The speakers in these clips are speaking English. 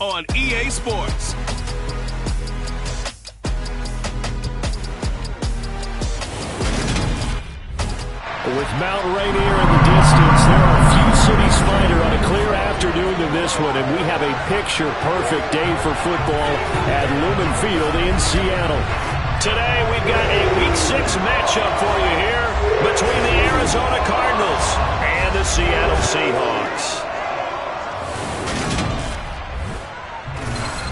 on EA Sports. With Mount Rainier in the distance, there are few cities finer on a clear afternoon than this one, and we have a picture-perfect day for football at Lumen Field in Seattle. Today, we've got a Week 6 matchup for you here between the Arizona Cardinals and the Seattle Seahawks.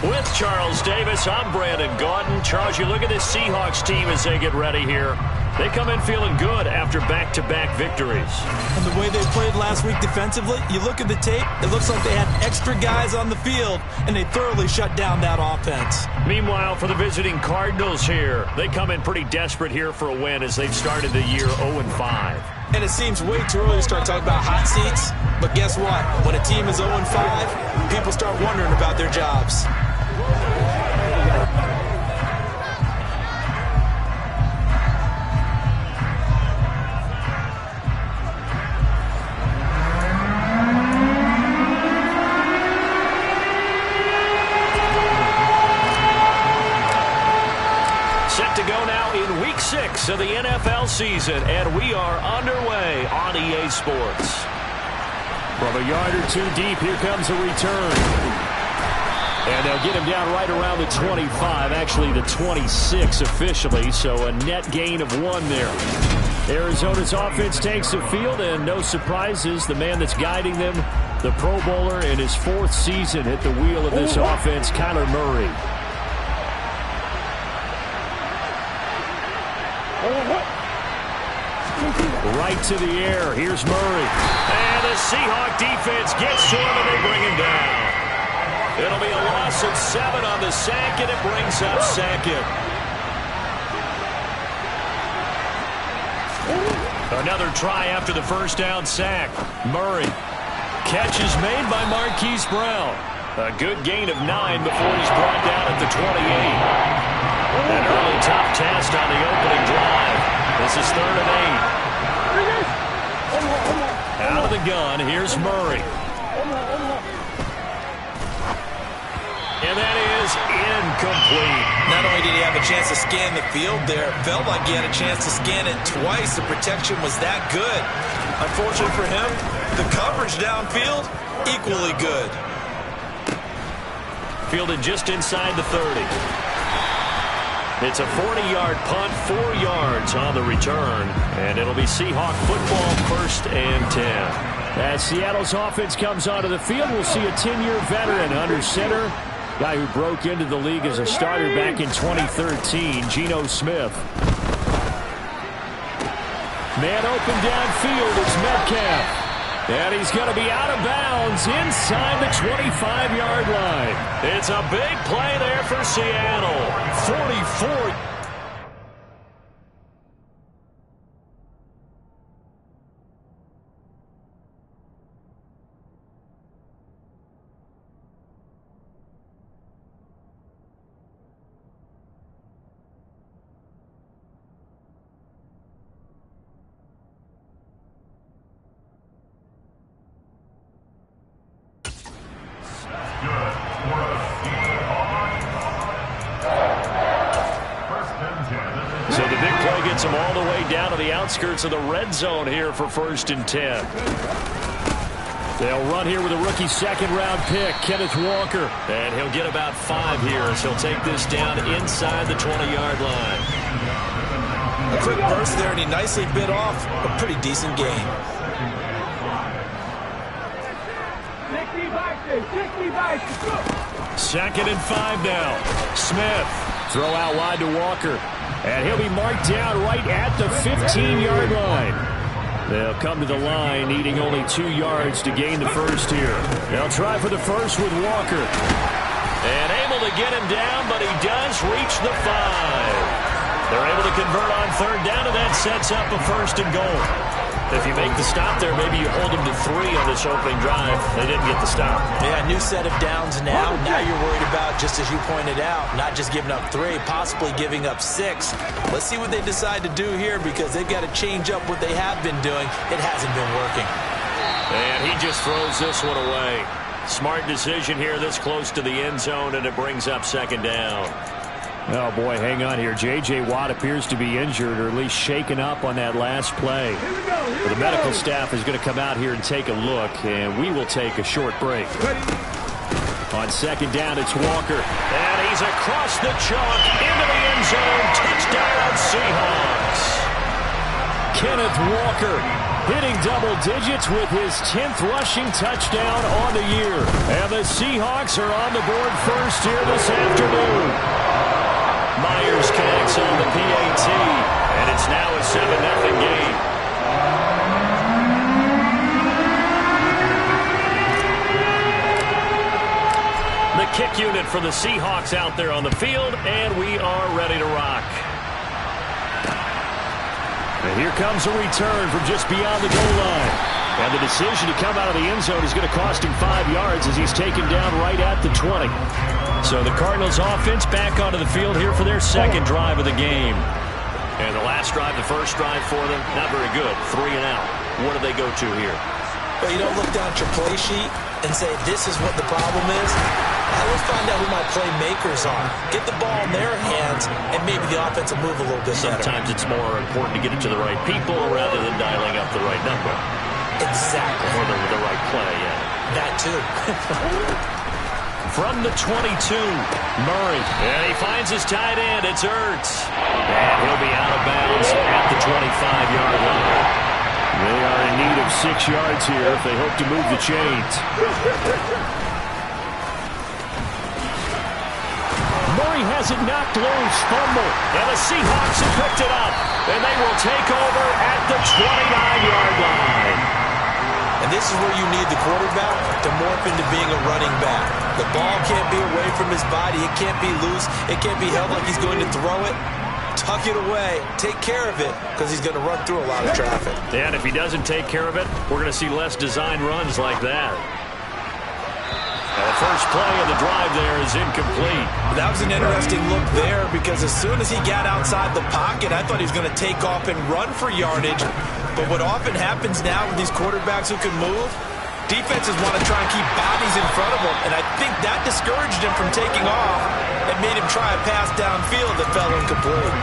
With Charles Davis, I'm Brandon Gaudin. Charles, you look at this Seahawks team as they get ready here. They come in feeling good after back-to-back victories. And the way they played last week defensively, you look at the tape, it looks like they had extra guys on the field, and they thoroughly shut down that offense. Meanwhile, for the visiting Cardinals here, they come in pretty desperate here for a win as they've started the year 0-5. And it seems way too early to start talking about hot seats, but guess what? When a team is 0-5, people start wondering about their jobs. Set to go now in Week 6 of the NFL season, and we are underway on EA Sports. From a yard or two deep, here comes a return. And they'll get him down right around the 25, actually the 26 officially, so a net gain of 1 there. Arizona's offense takes the field, and no surprises, the man that's guiding them, the Pro Bowler in his 4th season, hit the wheel of this offense, Kyler Murray. Right to the air. Here's Murray. And the Seahawk defense gets to him, and they bring him down. It'll be a loss of 7 on the sack, and it brings up 2nd. Another try after the first down sack. Murray. Catch is made by Marquise Brown. A good gain of 9 before he's brought down at the 28. An early top test on the opening drive. This is 3rd and 8. Out of the gun, here's Murray. And that is incomplete. Not only did he have a chance to scan the field there, it felt like he had a chance to scan it twice. The protection was that good. Unfortunately for him, the coverage downfield, equally good. Fielded just inside the 30. It's a 40-yard punt, 4 yards on the return, and it'll be Seahawk football 1st and 10. As Seattle's offense comes onto the field, we'll see a 10-year veteran under center, guy who broke into the league as a starter back in 2013, Geno Smith. Man open downfield, it's Metcalf. And he's going to be out of bounds inside the 25-yard line. It's a big play there for Seattle. 44. So the big play gets them all the way down to the outskirts of the red zone here for 1st and 10. They'll run here with a rookie 2nd-round pick, Kenneth Walker. And he'll get about 5 here as he'll take this down inside the 20-yard line. A quick burst there, and he nicely bit off a pretty decent gain. Second and 5 now. Smith. Throw out wide to Walker. And he'll be marked down right at the 15-yard line. They'll come to the line, needing only 2 yards to gain the first here. They'll try for the first with Walker. And able to get him down, but he does reach the 5. They're able to convert on 3rd down, and that sets up a 1st and goal. If you make the stop there, maybe you hold them to 3 on this opening drive. They didn't get the stop. Yeah, new set of downs now. Now you're worried about, just as you pointed out, not just giving up 3, possibly giving up 6. Let's see what they decide to do here, because they've got to change up what they have been doing. It hasn't been working. And he just throws this one away. Smart decision here this close to the end zone, and it brings up second down. Oh, boy, hang on here. J.J. Watt appears to be injured, or at least shaken up on that last play. The medical staff is going to come out here and take a look, and we will take a short break. On second down, it's Walker. And he's across the chalk into the end zone. Touchdown, Seahawks. Kenneth Walker hitting double digits with his 10th rushing touchdown on the year. And the Seahawks are on the board first here this afternoon. Myers connects on the PAT, and it's now a 7-0 game. The kick unit for the Seahawks out there on the field, and we are ready to rock. And here comes a return from just beyond the goal line. And the decision to come out of the end zone is going to cost him 5 yards as he's taken down right at the 20. So the Cardinals offense back onto the field here for their second drive of the game. And the last drive, the first drive for them, not very good. 3 and out. What do they go to here? Well, you don't look down at your play sheet and say, this is what the problem is. Let's find out who my playmakers are. Get the ball in their hands, and maybe the offense will move a little bit better. Sometimes it's more important to get it to the right people rather than dialing up the right number. Exactly. Or the right play, yeah. That too. From the 22, Murray. And he finds his tight end. It's Ertz. And he'll be out of bounds at the 25-yard line. They are in need of 6 yards here if they hope to move the chains. Murray has it knocked loose. Fumble. And the Seahawks have picked it up. And they will take over at the 29-yard line. And this is where you need the quarterback to morph into being a running back. The ball can't be away from his body. It can't be loose. It can't be held like he's going to throw it. Tuck it away. Take care of it because he's going to run through a lot of traffic. And if he doesn't take care of it, we're going to see less design runs like that. And the first play of the drive there is incomplete. That was an interesting look there because as soon as he got outside the pocket, I thought he was going to take off and run for yardage. But what often happens now with these quarterbacks who can move, defenses want to try and keep bodies in front of them. And I think that discouraged him from taking off and made him try a pass downfield that fell incomplete.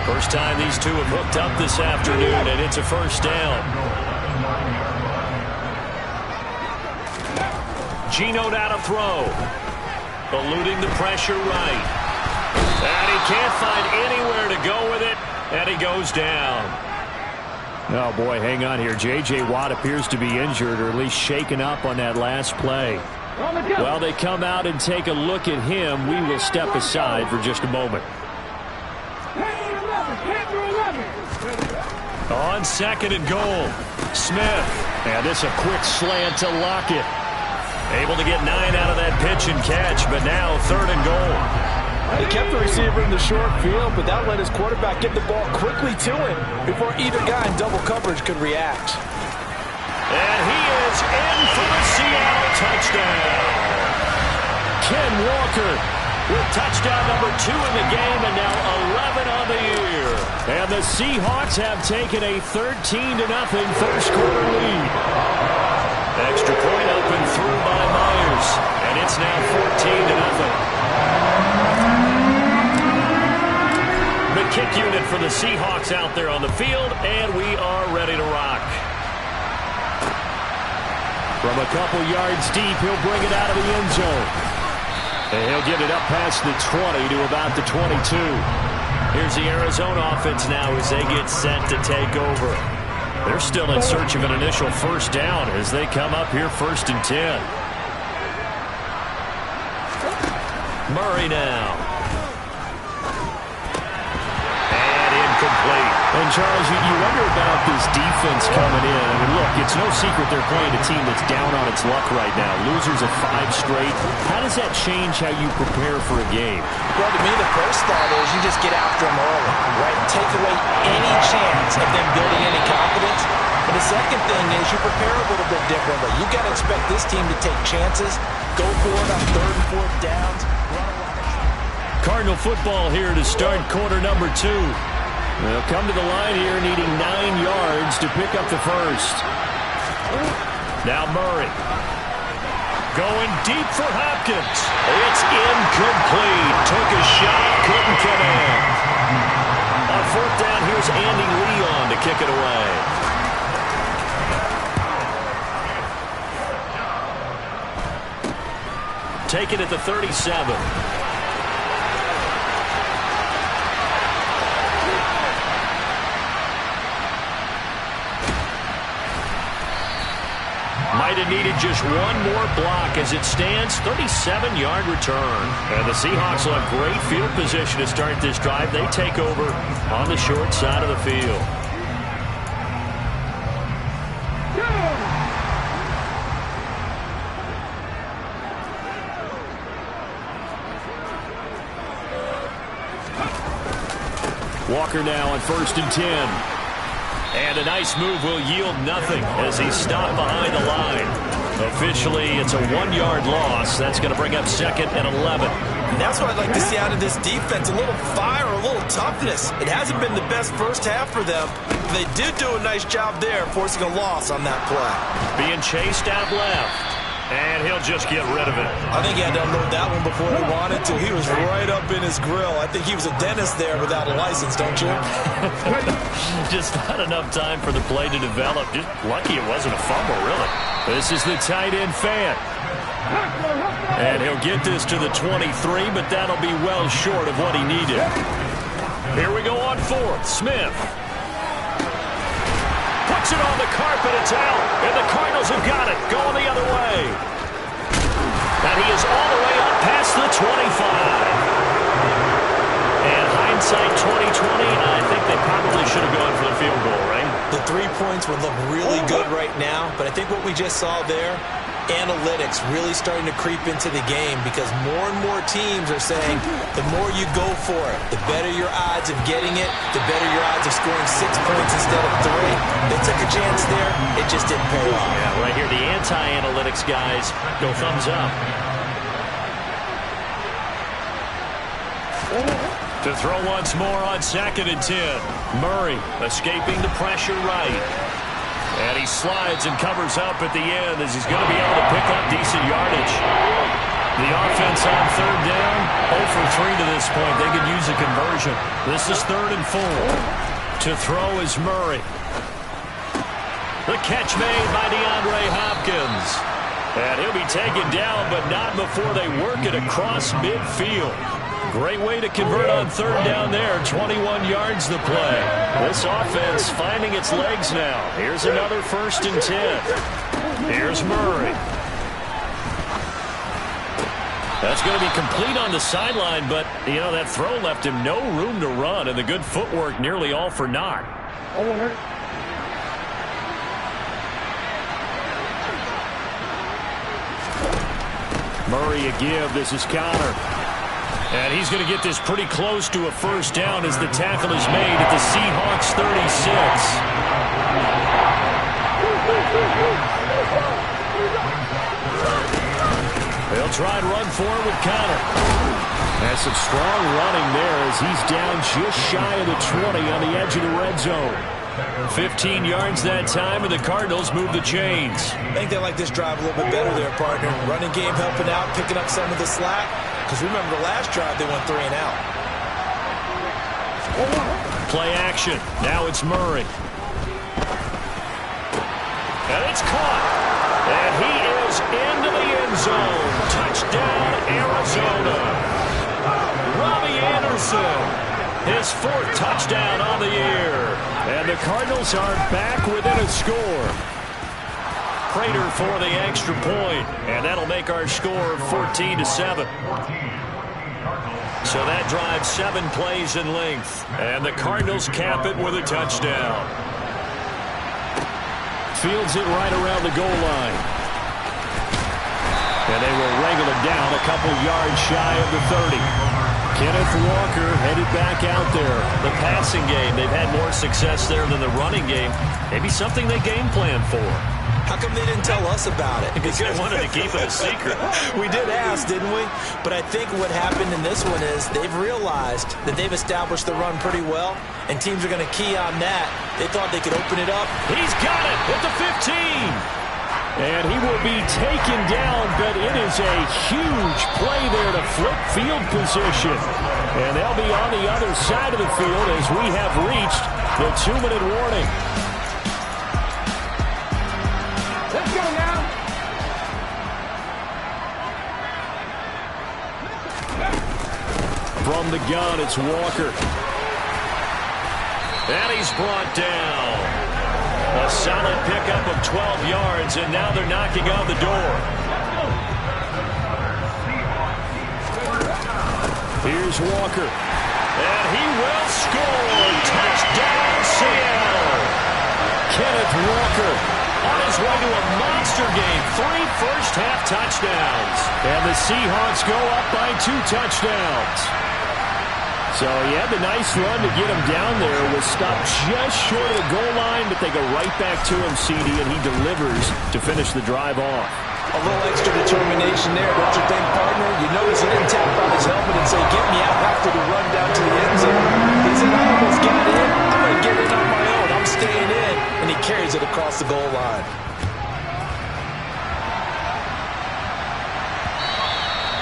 First time these two have hooked up this afternoon, and it's a first down. Geno out of throw. Eluding the pressure right. And he can't find anywhere to go with it, and he goes down. Oh, boy, hang on here. J.J. Watt appears to be injured, or at least shaken up on that last play. Well, they come out and take a look at him. We will step aside for just a moment. On second and goal, Smith. And this a quick slant to Lockett. Able to get 9 out of that pitch and catch, but now third and goal. He kept the receiver in the short field, but that let his quarterback get the ball quickly to him before either guy in double coverage could react. And he is in for the Seattle touchdown. Ken Walker with touchdown number 2 in the game, and now 11 on the year. And the Seahawks have taken a 13-0 first quarter lead. Extra point up and through by Myers, and it's now 14-0. The kick unit for the Seahawks out there on the field, and we are ready to rock. From a couple yards deep, he'll bring it out of the end zone. And he'll get it up past the 20 to about the 22. Here's the Arizona offense now as they get set to take over. They're still in search of an initial first down as they come up here 1st and 10. Murray now. And incomplete. And Charles, you wonder about this defense coming in. I mean, look, it's no secret they're playing a team that's down on its luck right now. Losers of 5 straight. How does that change how you prepare for a game? Well, to me, the first thought is you just get after them early, right? Take away any chance of them building any confidence. And the second thing is you prepare a little bit differently. You got to expect this team to take chances, go for it on 3rd and 4th downs, run a lot of... Cardinal football here to start quarter number 2. They'll come to the line here needing 9 yards to pick up the first. Now Murray. Going deep for Hopkins. It's incomplete. Took a shot, couldn't connect. On fourth down, here's Andy Leon to kick it away. Take it at the 37. Might have needed just one more block. As it stands, 37-yard return. And the Seahawks will have great field position to start this drive. They take over on the short side of the field. Walker now on 1st and 10. And a nice move will yield nothing as he's stopped behind the line. Officially, it's a 1-yard loss. That's going to bring up 2nd and 11. And that's what I'd like to see out of this defense. A little fire, a little toughness. It hasn't been the best first half for them. They did do a nice job there, forcing a loss on that play. Being chased out left. And he'll just get rid of it. I think he had to unload that one before he wanted to. He was right up in his grill. I think he was a dentist there without a license, don't you? Just not enough time for the play to develop. Just lucky it wasn't a fumble, really. This is the tight end fan. And he'll get this to the 23, but that'll be well short of what he needed. Here we go on 4th. Smith. Puts it on the carpet, it's out, and the Cardinals have got it, going the other way. And he is all the way up past the 25. And hindsight 2020, I think they probably should have gone for the field goal, right? The 3 points would look really good right now, but I think what we just saw there, analytics really starting to creep into the game because more and more teams are saying the more you go for it, the better your odds of getting it, the better your odds of scoring 6 points instead of 3. They took a chance there. It just didn't pay off. Yeah, right here, the anti-analytics guys go thumbs up. To throw once more on 2nd and 10. Murray escaping the pressure right. And he slides and covers up at the end as he's going to be able to pick up decent yardage. The offense on 3rd down, 0 for 3 to this point. They could use a conversion. This is 3rd and 4. To throw is Murray. The catch made by DeAndre Hopkins. And he'll be taken down, but not before they work it across midfield. Great way to convert on 3rd down there. 21 yards the play. This offense finding its legs now. Here's another 1st and 10. Here's Murray. That's going to be complete on the sideline, but, you know, that throw left him no room to run, and the good footwork nearly all for naught. Murray a give. This is Connor. And he's going to get this pretty close to a 1st down as the tackle is made at the Seahawks 36. They'll try and run forward with Connor. That's some strong running there as he's down just shy of the 20 on the edge of the red zone. 15 yards that time, and the Cardinals move the chains. I think they like this drive a little bit better there, partner. Running game helping out, picking up some of the slack. Because remember the last drive, they went 3 and out. Play action. Now it's Murray. And it's caught. And he is into the end zone. Touchdown, Arizona. Robbie Anderson. His 4th touchdown on the year. And the Cardinals are back within a score. Prater for the extra point, and that'll make our score 14-7. So that drives 7 plays in length, and the Cardinals cap it with a touchdown. Fields it right around the goal line. And they will wrangle it down a couple yards shy of the 30. Kenneth Walker headed back out there. The passing game, they've had more success there than the running game. Maybe something they game plan for. How come they didn't tell us about it? Because they wanted to keep it a secret. We did ask, didn't we? But I think what happened in this one is they've realized that they've established the run pretty well, and teams are going to key on that. They thought they could open it up. He's got it at the 15. And he will be taken down, but it is a huge play there to flip field position. And they'll be on the other side of the field as we have reached the 2-minute warning. Let's go now. From the gun, it's Walker. And he's brought down. A solid pickup of 12 yards, and now they're knocking on the door. Here's Walker. And he will score. Touchdown, Seattle. Kenneth Walker on his way to a monster game. 3 first-half touchdowns. And the Seahawks go up by 2 touchdowns. So he had the nice run to get him down there. Was stopped just short of the goal line, but they go right back to him, CD, and he delivers to finish the drive off. A little extra determination there, don't you think, partner? You notice he didn't tap on his helmet and say, get me out after the run down to the end zone. He said, I almost got in. I'm going to get in on my own. I'm staying in. And he carries it across the goal line.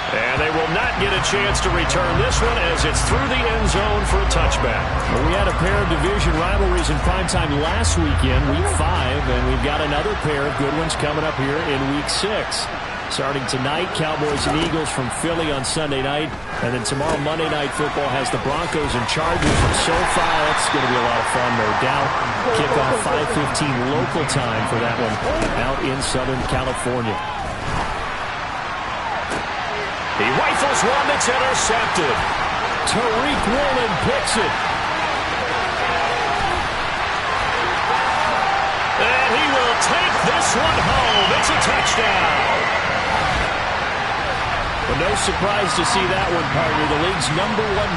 And they will not get a chance to return this one as it's through the end zone for a touchback. Well, we had a pair of division rivalries in primetime last weekend, Week 5, and we've got another pair of good ones coming up here in Week 6. Starting tonight, Cowboys and Eagles from Philly on Sunday night, and then tomorrow Monday Night Football has the Broncos and Chargers from SoFi. That's going to be a lot of fun, no doubt. Kickoff 5:15 local time for that one out in Southern California. He rifles one that's intercepted. Tariq Woolen picks it. And he will take this one home. It's a touchdown. Well, no surprise to see that one, partner. The league's #1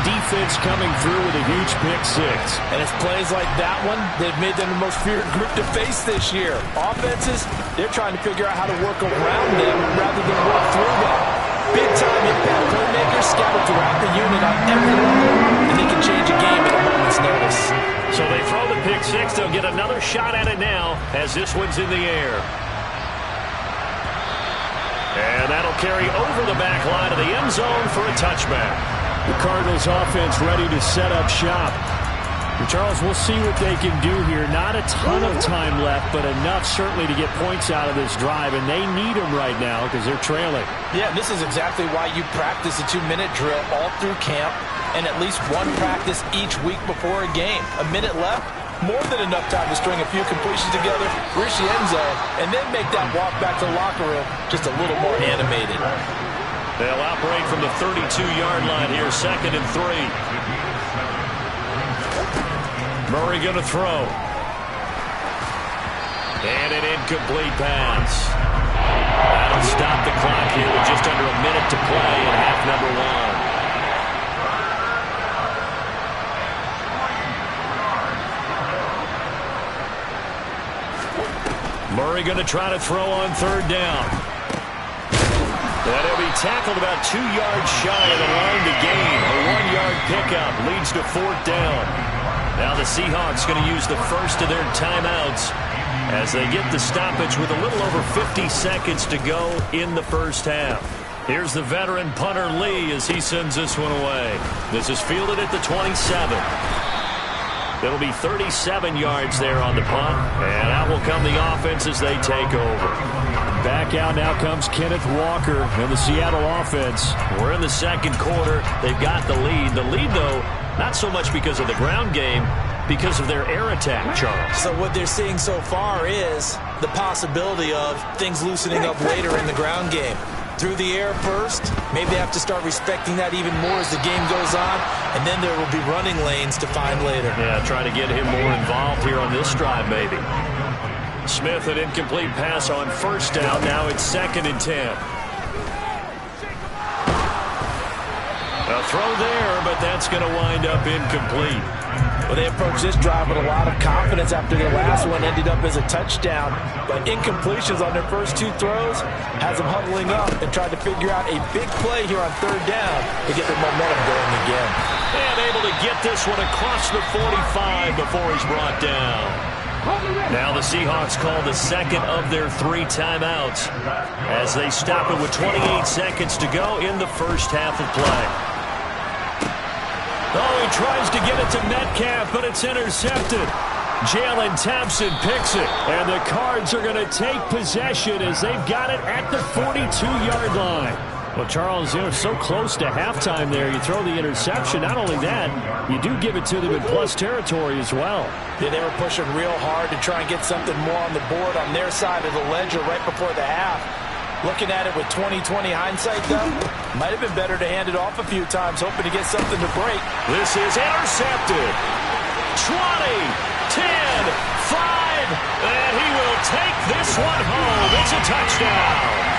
defense coming through with a huge pick 6. And it's plays like that one that made them the most feared group to face this year. Offenses, they're trying to figure out how to work around them rather than work through them. Big-time impact playmakers scattered throughout the unit on every level, and they can change a game at a moment's notice. So they throw the pick 6. They'll get another shot at it now as this one's in the air. And that'll carry over the back line of the end zone for a touchback. The Cardinals offense ready to set up shop. Charles, we'll see what they can do here. Not a ton of time left, but enough certainly to get points out of this drive, and they need them right now because they're trailing. Yeah, this is exactly why you practice a 2-minute drill all through camp and at least one practice each week before a game. A minute left, more than enough time to string a few completions together, reach the end zone, and then make that walk back to the locker room just a little more animated. They'll operate from the 32-yard line here, 2nd and 3. Murray going to throw. And an incomplete pass. That'll stop the clock here with just under a minute to play in half number 1. Murray going to try to throw on 3rd down. And he'll be tackled about 2 yards shy of the line to gain. A 1-yard pickup leads to 4th down. Now the Seahawks going to use the first of their timeouts as they get the stoppage with a little over 50 seconds to go in the first half. Here's the veteran punter Lee as he sends this one away. This is fielded at the 27. It'll be 37 yards there on the punt, and out will come the offense as they take over. Back out now comes Kenneth Walker and the Seattle offense. We're in the 2nd quarter. They've got the lead. The lead, though, not so much because of the ground game, because of their air attack, Charles. So what they're seeing so far is the possibility of things loosening up later in the ground game. Through the air first, maybe they have to start respecting that even more as the game goes on, and then there will be running lanes to find later. Yeah, try to get him more involved here on this drive, maybe. Smith, an incomplete pass on 1st down. Now it's 2nd and 10. A throw there, but that's going to wind up incomplete. Well, they approached this drive with a lot of confidence after their last one ended up as a touchdown. But incompletions on their first 2 throws has them huddling up and trying to figure out a big play here on 3rd down to get the momentum going again. And able to get this one across the 45 before he's brought down. Now the Seahawks call the second of their 3 timeouts as they stop it with 28 seconds to go in the first half of play. Oh, he tries to get it to Metcalf, but it's intercepted. Jalen Thompson picks it, and the Cards are going to take possession as they've got it at the 42-yard line. Well, Charles, they're so close to halftime there. You throw the interception. Not only that, you do give it to them in plus territory as well. Yeah, they were pushing real hard to try and get something more on the board on their side of the ledger right before the half. Looking at it with 20/20 hindsight, though, might have been better to hand it off a few times, hoping to get something to break. This is intercepted. 20, 10, 5, and he will take this one home. It's a touchdown.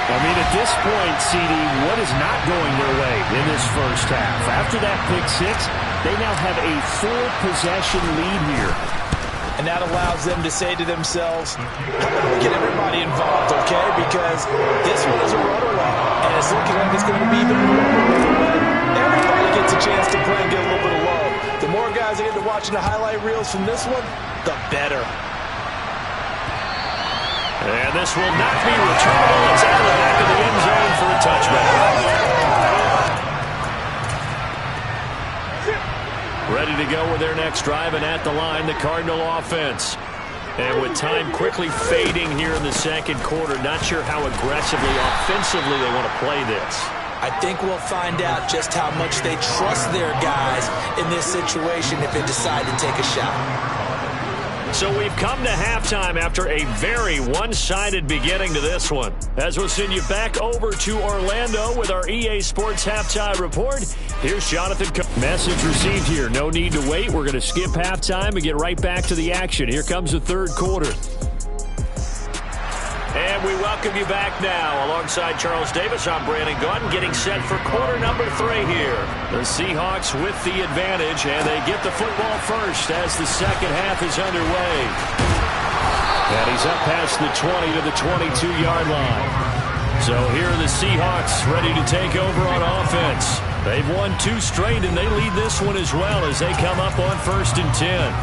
I mean, at this point, CD, what is not going their way in this first half? After that pick six, they now have a 4-possession lead here. And that allows them to say to themselves, how about we get everybody involved, okay? Because this one is a runaway, and it's looking like it's going to be even more of a runaway. Everybody gets a chance to play and get a little bit of love. The more guys that get to watching the highlight reels from this one, the better. And this will not be returnable. It's out of the back of the end zone for a touchback. Ready to go with their next drive, and at the line, the Cardinal offense. And with time quickly fading here in the second quarter, not sure how aggressively, offensively they want to play this. I think we'll find out just how much they trust their guys in this situation if they decide to take a shot. So we've come to halftime after a very one-sided beginning to this one. As we'll send you back over to Orlando with our EA Sports Halftime Report, here's Jonathan. Message received here. No need to wait. We're going to skip halftime and get right back to the action. Here comes the third quarter. And we welcome you back now. Alongside Charles Davis, I'm Brandon Gaudin, getting set for quarter number 3 here. The Seahawks with the advantage, and they get the football first as the second half is underway. And he's up past the 20 to the 22-yard line. So here are the Seahawks ready to take over on offense. They've won 2 straight, and they lead this one as well as they come up on 1st and 10.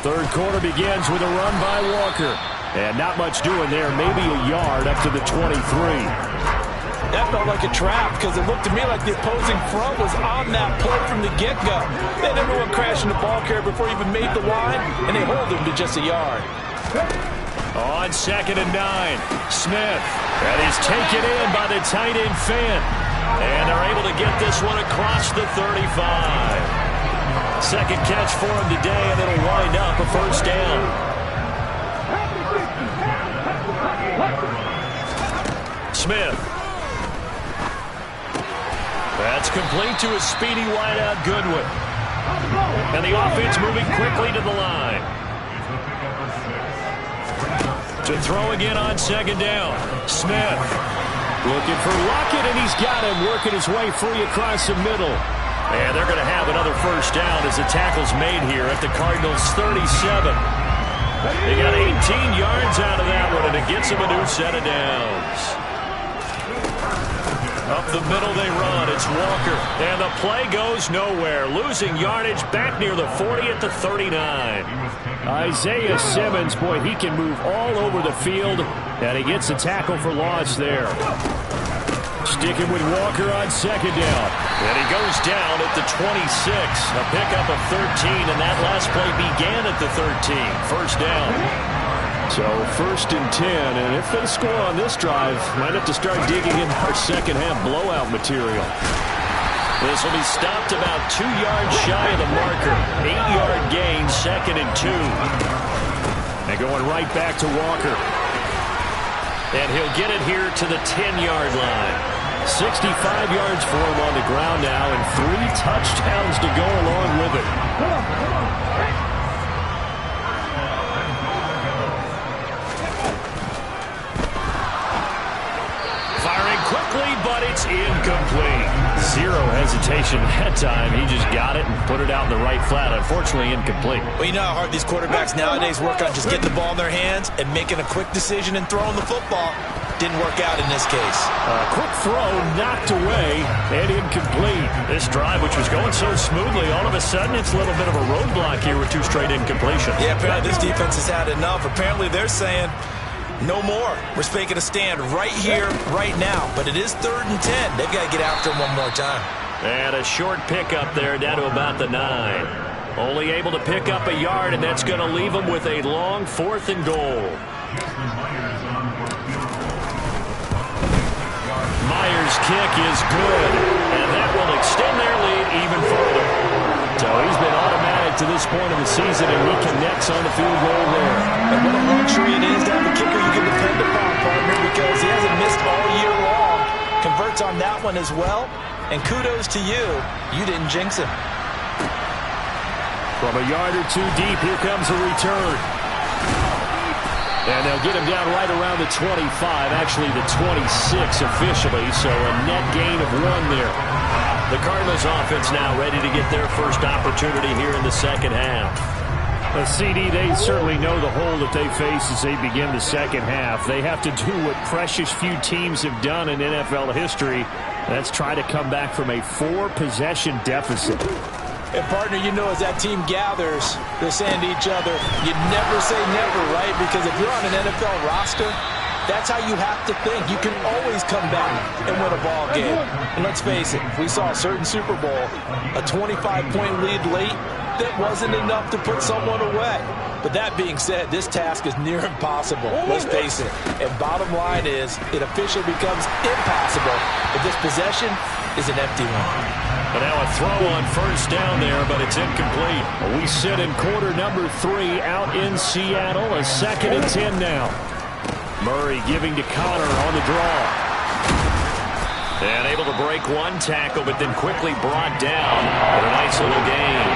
Third quarter begins with a run by Walker. And not much doing there, maybe a yard up to the 23. That felt like a trap because it looked to me like the opposing front was on that play from the get-go. They had everyone crashing the ball carrier before he even made the line, and they hold him to just a yard. On 2nd and 9, Smith. That is taken in by the tight end Finn. And they're able to get this one across the 35. Second catch for him today, and it'll wind up a first down. Smith. That's complete to his speedy wideout Goodwin. And the offense moving quickly to the line. To throw again on 2nd down. Smith looking for Lockett, and he's got him working his way free across the middle. And they're going to have another first down as the tackle's made here at the Cardinals' 37. They got 18 yards out of that one, and it gets them a new set of downs. Up the middle they run. It's Walker. And the play goes nowhere. Losing yardage back near the 40 at the 39. Isaiah Simmons, boy, he can move all over the field. And he gets a tackle for loss there. Sticking with Walker on 2nd down. And he goes down at the 26. A pickup of 13, and that last play began at the 13. First down. So 1st and 10, and if they score on this drive, might have to start digging in our second half blowout material. This will be stopped about 2 yards shy of the marker. 8-yard gain, 2nd and 2. And going right back to Walker. And he'll get it here to the 10-yard line. 65 yards for him on the ground now, and 3 touchdowns to go along with it. Firing quickly, but it's incomplete. Zero hesitation that time. He just got it and put it out in the right flat. Unfortunately, incomplete. Well, you know how hard these quarterbacks nowadays work on just getting the ball in their hands and making a quick decision and throwing the football. Didn't work out in this case. Quick throw knocked away and incomplete. This drive, which was going so smoothly, all of a sudden it's a little bit of a roadblock here with 2 straight incompletions. Yeah, apparently this defense has had enough. Apparently they're saying, no more. We're making a stand right here, right now. But it is 3rd and 10. They've got to get after him one more time. And a short pickup there down to about the 9. Only able to pick up a yard, and that's going to leave them with a long 4th and goal. Myers' kick is good, and that will extend their lead even further. So he's been automatic to this point of the season, and he connects on the field goal there. And what a luxury it is to have a kicker you can depend upon, partner, because he hasn't missed all year long. Converts on that one as well. And kudos to you. You didn't jinx him. From a yard or 2 deep, here comes a return. And they'll get him down right around the 25, actually the 26 officially, so a net gain of 1 there. The Cardinals offense now ready to get their first opportunity here in the second half. A CD, they certainly know the hole that they face as they begin the second half. They have to do what precious few teams have done in NFL history. That's try to come back from a 4-possession deficit. And, partner, you know as that team gathers, they're saying to each other, you never say never, right? Because if you're on an NFL roster, that's how you have to think. You can always come back and win a ball game. And let's face it, we saw a certain Super Bowl, a 25-point lead late, that wasn't enough to put someone away. But that being said, this task is near impossible. Let's face it. And bottom line is, it officially becomes impossible if this possession is an empty one. But now a throw on first down there, but it's incomplete. We sit in quarter number 3 out in Seattle. A 2nd and 10 now. Murray giving to Connor on the draw. And able to break 1 tackle, but then quickly brought down for a nice little gain.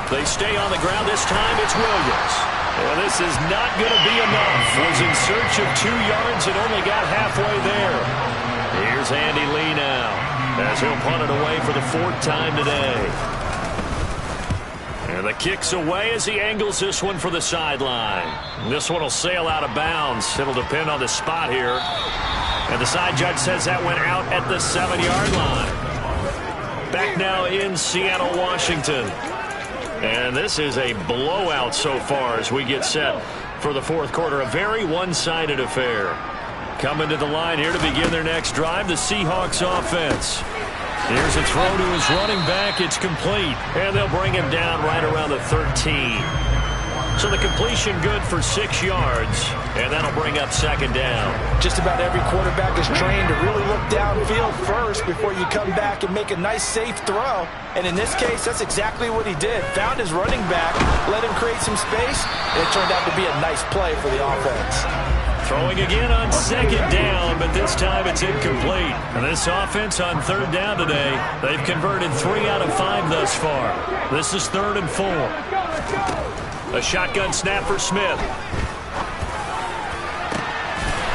They stay on the ground. This time it's Williams. And this is not going to be enough. Was in search of 2 yards and only got halfway there. Here's Andy Lee now as he'll punt it away for the 4th time today. And the kick's away as he angles this one for the sideline. This one will sail out of bounds. It'll depend on the spot here. And the side judge says that went out at the 7-yard line. Back now in Seattle, Washington. And this is a blowout so far as we get set for the 4th quarter. A very one-sided affair. Coming to the line here to begin their next drive, the Seahawks offense. Here's a throw to his running back. It's complete. And they'll bring him down right around the 13. So the completion good for 6 yards. And that'll bring up 2nd down. Just about every quarterback is trained to really look downfield first before you come back and make a nice, safe throw. And in this case, that's exactly what he did. Found his running back, let him create some space, and it turned out to be a nice play for the offense. Throwing again on 2nd down, but this time it's incomplete. And this offense on 3rd down today, they've converted 3 out of 5 thus far. This is 3rd and 4. A shotgun snap for Smith.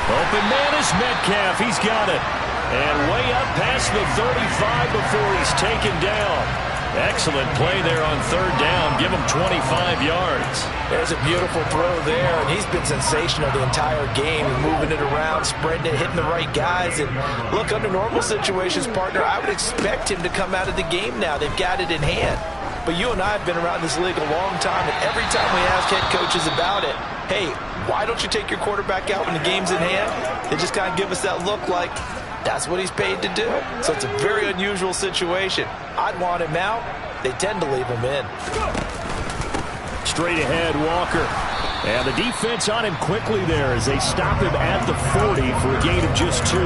Open man is Metcalf. He's got it. And way up past the 35 before he's taken down. Excellent play there on 3rd down. Give him 25 yards. There's a beautiful throw there, and he's been sensational the entire game. Moving it around, spreading it, hitting the right guys. And look, under normal situations, partner, I would expect him to come out of the game now. They've got it in hand. But you and I have been around this league a long time, and every time we ask head coaches about it, hey, why don't you take your quarterback out when the game's in hand? They just kind of give us that look like that's what he's paid to do. So it's a very unusual situation. I'd want him out. They tend to leave him in. Straight ahead, Walker. And the defense on him quickly there as they stop him at the 40 for a gain of just 2.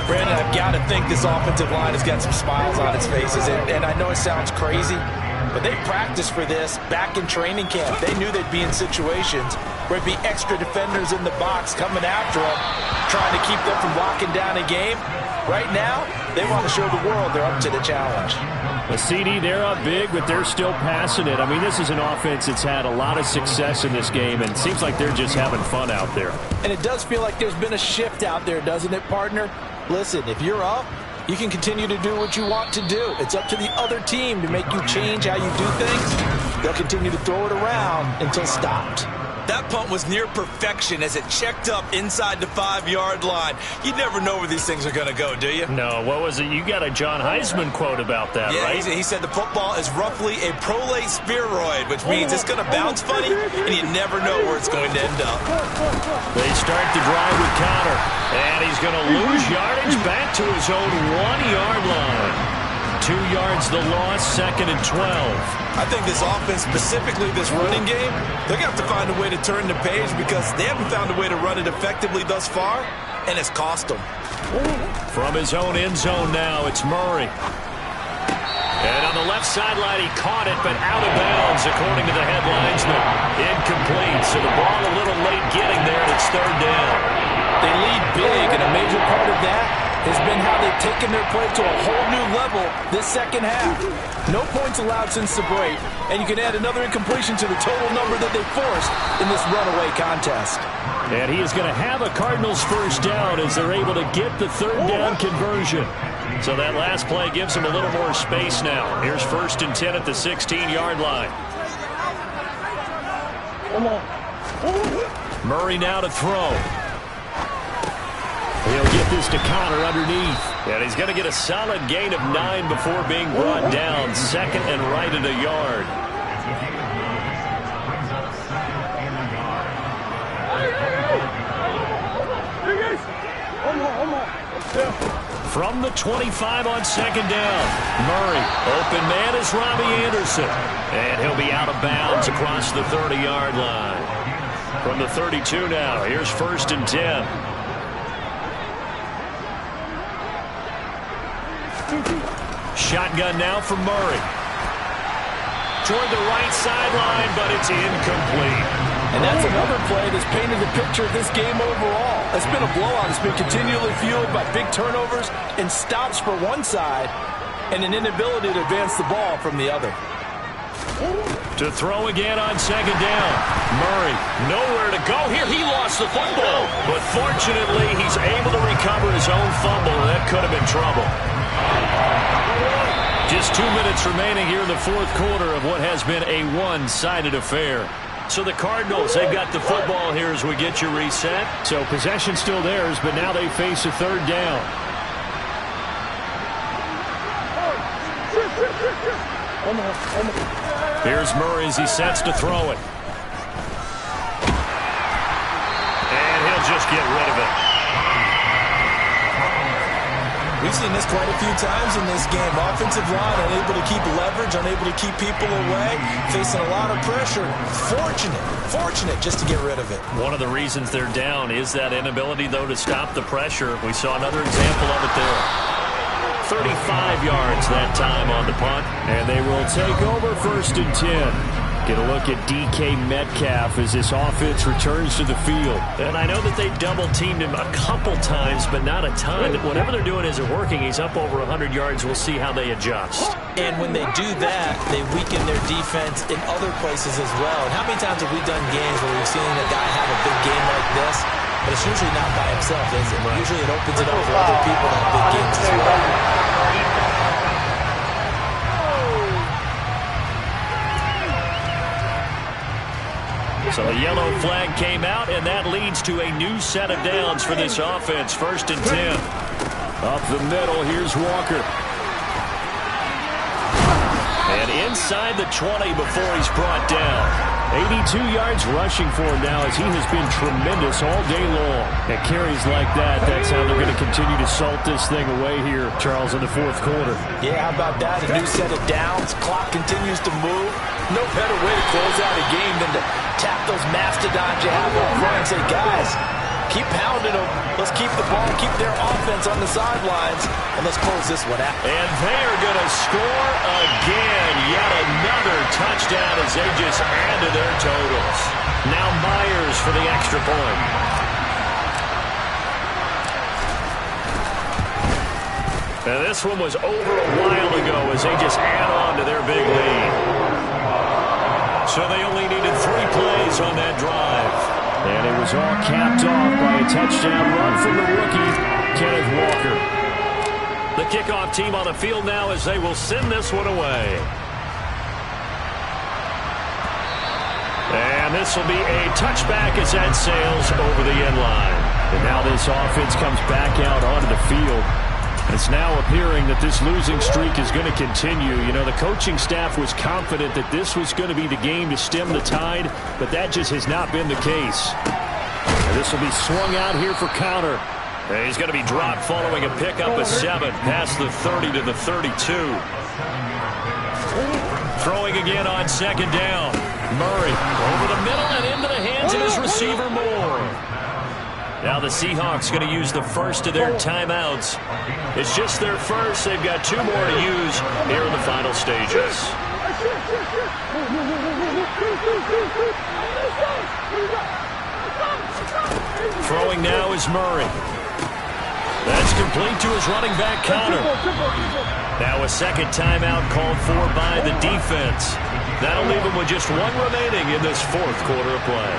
Brandon, I've got to think this offensive line has got some smiles on its faces. And I know it sounds crazy, but they practiced for this back in training camp. They knew they'd be in situations where it'd be extra defenders in the box coming after them, trying to keep them from locking down a game. Right now, they want to show the world they're up to the challenge. The CD, they're up big, but they're still passing it. I mean, this is an offense that's had a lot of success in this game, and it seems like they're just having fun out there. And it does feel like there's been a shift out there, doesn't it, partner? Listen, if you're up, you can continue to do what you want to do. It's up to the other team to make you change how you do things. They'll continue to throw it around until stopped. That punt was near perfection as it checked up inside the 5-yard line. You never know where these things are going to go, do you? No, what was it? You got a John Heisman quote about that, yeah, right? He said the football is roughly a prolate spheroid, which means it's going to bounce funny, and you never know where it's going to end up. They start the drive with Connor, and he's going to lose yardage back to his own 1-yard line. 2 yards the loss, 2nd and 12. I think this offense, specifically this running game, they're going to have to find a way to turn the page because they haven't found a way to run it effectively thus far, and it's cost them. From his own end zone now, it's Murray. And on the left sideline, he caught it, but out of bounds, according to the head linesman. Incomplete, so the ball a little late getting there, and it's 3rd down. They lead big, and a major part of that has been how they've taken their play to a whole new level this second half. No points allowed since the break, and you can add another incompletion to the total number that they forced in this runaway contest. And he is going to have a Cardinals first down as they're able to get the 3rd down conversion. So that last play gives them a little more space now. Here's 1st and 10 at the 16-yard line. Murray now to throw. He'll get this to Connor underneath. And he's going to get a solid gain of 9 before being brought down. 2nd and right at a yard. From the 25 on 2nd down. Murray, open man is Robbie Anderson. And he'll be out of bounds across the 30-yard line. From the 32 now, here's 1st and 10. Shotgun now from Murray. Toward the right sideline, but it's incomplete. And that's another play that's painted the picture of this game overall. It's been a blowout. It's been continually fueled by big turnovers and stops for one side and an inability to advance the ball from the other. To throw again on 2nd down. Murray, nowhere to go here. He lost the football. But fortunately, he's able to recover his own fumble, and that could have been trouble. Just 2 minutes remaining here in the 4th quarter of what has been a one-sided affair. So the Cardinals, they've got the football here as we get you reset. So possession still theirs, but now they face a 3rd down. Here's Murray as he sets to throw it. And he'll just get rid of it. We've seen this quite a few times in this game. Offensive line unable to keep leverage, unable to keep people away, facing a lot of pressure. Fortunate just to get rid of it. One of the reasons they're down is that inability, though, to stop the pressure. We saw another example of it there. 35 yards that time on the punt, and they will take over 1st and 10. Get a look at DK Metcalf as this offense returns to the field. And I know that they double-teamed him a couple times, but not a ton. Whatever they're doing isn't working. He's up over 100 yards. We'll see how they adjust. And when they do that, they weaken their defense in other places as well. And how many times have we done games where we've seen a guy have a big game like this, but it's usually not by himself, is it? Right. Usually it opens it up for other people to have big games as well. So the yellow flag came out, and that leads to a new set of downs for this offense. 1st and 10. Up the middle, here's Walker. And inside the 20 before he's brought down. 82 yards rushing for him now as he has been tremendous all day long. At carries like that, that's how they're going to continue to salt this thing away here, Charles, in the 4th quarter. Yeah, how about that? A new set of downs. Clock continues to move. No better way to close out a game than to tap those mastodons you have up front and say, guys, keep pounding them. Let's keep the ball, keep their offense on the sidelines, and let's close this one out. And they are going to score again. Yet another touchdown as they just add to their totals. Now Myers for the extra point. And this one was over a while ago as they just add on to their big lead. So they only needed 3 plays on that drive. And it was all capped off by a touchdown run from the rookie, Kenneth Walker. The kickoff team on the field now as they will send this one away. And this will be a touchback as that sails over the end line. And now this offense comes back out onto the field. It's now appearing that this losing streak is going to continue. You know, the coaching staff was confident that this was going to be the game to stem the tide, but that just has not been the case. And this will be swung out here for counter. And he's going to be dropped following a pickup of 7 past the 30 to the 32. Throwing again on second down. Murray over the middle and into the hands of his receiver Moore. Now the Seahawks going to use the first of their timeouts. It's just their first. They've got 2 more to use here in the final stages. Throwing now is Murray. That's complete to his running back Connor. Now a second timeout called for by the defense. That'll leave him with just 1 remaining in this 4th quarter of play.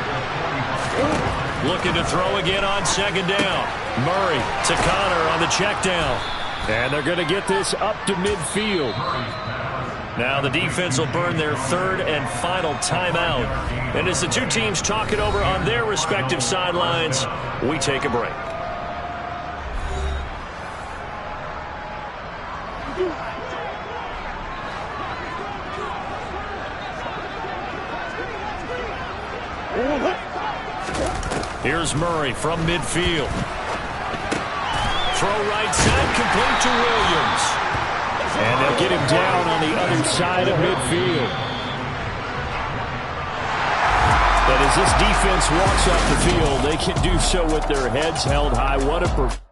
Looking to throw again on second down. Murray to Connor on the check down. And they're going to get this up to midfield. Now the defense will burn their 3rd and final timeout. And as the 2 teams talk it over on their respective sidelines, we take a break. Here's Murray from midfield. Throw right side, complete to Williams. And they'll get him down on the other side of midfield. But as this defense walks off the field, they can do so with their heads held high. What a performance.